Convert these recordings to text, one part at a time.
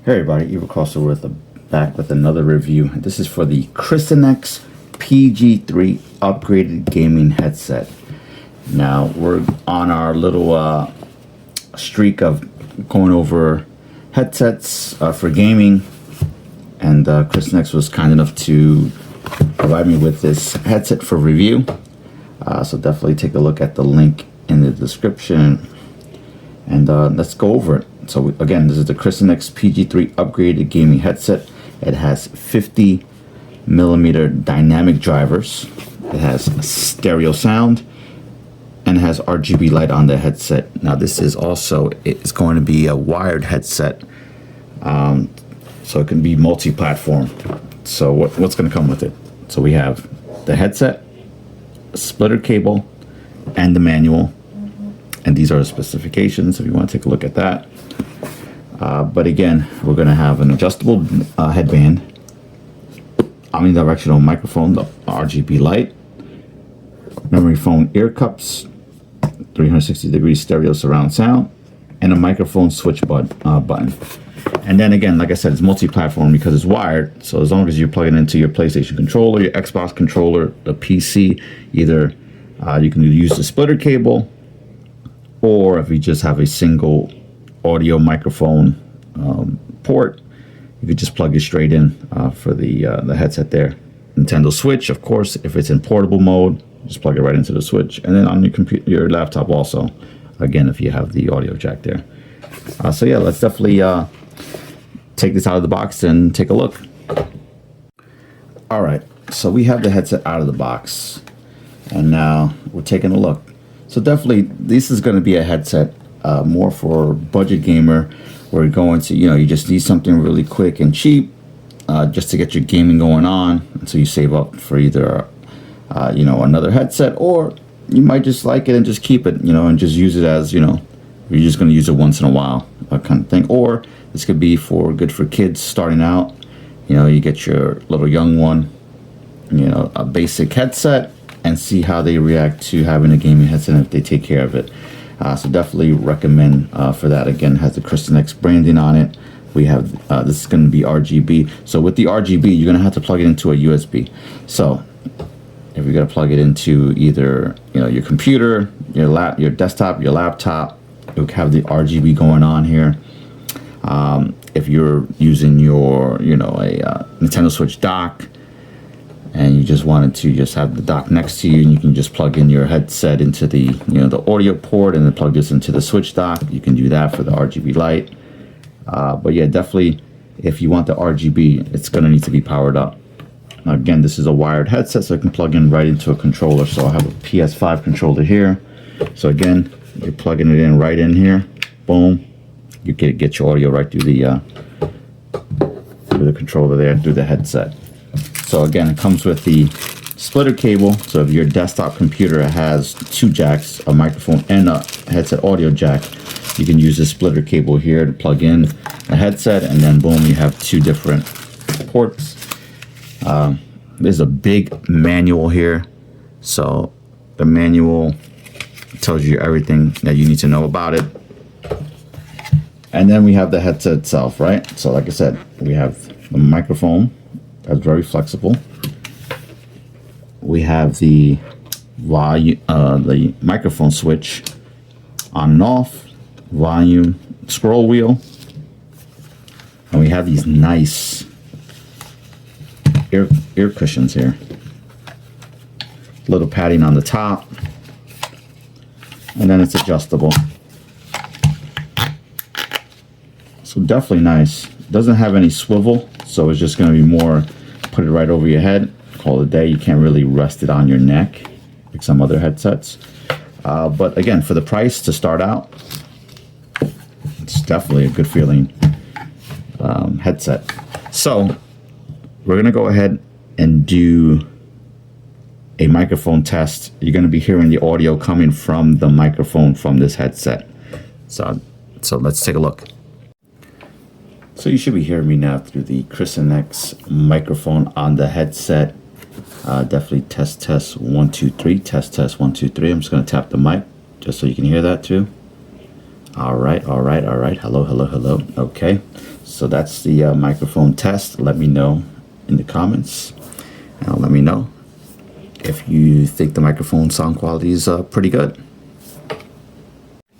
Hey everybody, Evil Crosser back with another review. This is for the Krysenix PG3 upgraded gaming headset. Now we're on our little streak of going over headsets for gaming, and Krysenix was kind enough to provide me with this headset for review. So definitely take a look at the link in the description, and let's go over it. So again, this is the Krysenix PG3 upgraded gaming headset. It has 50mm dynamic drivers. It has stereo sound and has RGB light on the headset. Now this is also, it's going to be a wired headset, so it can be multi-platform. So what's going to come with it? So we have the headset, a splitter cable, and the manual. And these are the specifications if you want to take a look at that. But again, we're going to have an adjustable headband, omnidirectional microphone, the RGB light, memory foam ear cups, 360-degree stereo surround sound, and a microphone switch button. And then again, like I said, it's multi-platform because it's wired. So as long as you plug it into your PlayStation controller, your Xbox controller, the PC, either you can use the splitter cable, or if you just have a single audio microphone port, you could just plug it straight in for the headset there. Nintendo Switch, of course, if it's in portable mode, just plug it right into the Switch. And then on your computer, your laptop also, again, if you have the audio jack there. So yeah, let's definitely take this out of the box and take a look. All right, so we have the headset out of the box, and now we're taking a look. So definitely, this is going to be a headset more for budget gamer, where you're going to, you just need something really quick and cheap, just to get your gaming going on. And so you save up for either, another headset, or you might just like it and just keep it, and just use it as, you're just going to use it once in a while, kind of thing. Or this could be good for kids starting out. You get your little young one, a basic headset, and see how they react to having a gaming headset if they take care of it. So definitely recommend for that. Again, it has the Krysenix branding on it. We have this is going to be RGB. So with the RGB, you're going to have to plug it into a USB. So if you're going to plug it into either your computer, your desktop, your laptop, you'll have the RGB going on here. If you're using your a Nintendo Switch dock, and you just wanted to just have the dock next to you, and you can just plug in your headset into the the audio port, and then plug this into the Switch dock. You can do that for the RGB light. But yeah, definitely, if you want the RGB, it's going to need to be powered up. Now again, this is a wired headset, so I can plug in right into a controller. So I have a PS5 controller here. So again, you're plugging it in right in here. Boom, you get your audio right through the controller there, through the headset. So again, it comes with the splitter cable. So if your desktop computer has two jacks, a microphone and a headset audio jack, you can use this splitter cable here to plug in a headset, and then boom, you have two different ports. There's a big manual here. So the manual tells you everything that you need to know about it. And then we have the headset itself, right? So like I said, we have the microphone. That's very flexible. We have the volume, the microphone switch, on and off, volume, scroll wheel, and we have these nice ear cushions here. Little padding on the top, and then it's adjustable. So definitely nice. Doesn't have any swivel, so it's just going to be more put it right over your head, call it a day. You can't really rest it on your neck like some other headsets. But again, for the price to start out, it's definitely a good feeling headset. So we're going to go ahead and do a microphone test. You're going to be hearing the audio coming from the microphone from this headset. So let's take a look. So you should be hearing me now through the Krysenix microphone on the headset. Definitely test 1 2 3. Test 1 2 3. I'm just going to tap the mic just so you can hear that too. All right. Hello. Okay. So that's the microphone test. Let me know in the comments. Let me know if you think the microphone sound quality is pretty good.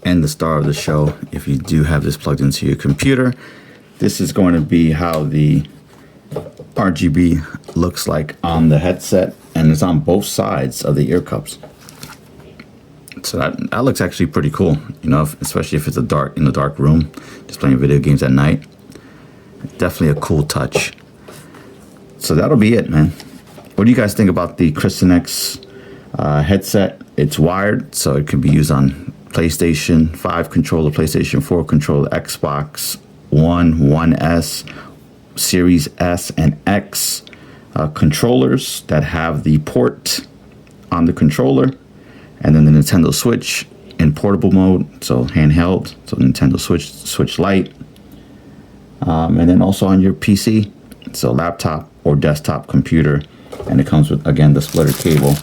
And the star of the show, if you do have this plugged into your computer, this is going to be how the RGB looks like on the headset, and it's on both sides of the ear cups. So that looks actually pretty cool, you know, especially if it's in a dark room, just playing video games at night. Definitely a cool touch. So that'll be it, man. What do you guys think about the Krysenix headset? It's wired, so it can be used on PlayStation 5 controller, PlayStation 4 controller, Xbox One, One S, Series S and X controllers that have the port on the controller, and then the Nintendo Switch in portable mode, so handheld, so Nintendo Switch Lite, and then also on your PC, so laptop or desktop computer, and it comes with, again, the splitter cable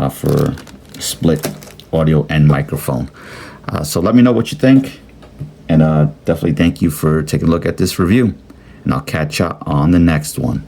for split audio and microphone. So let me know what you think, and definitely thank you for taking a look at this review, and I'll catch you on the next one.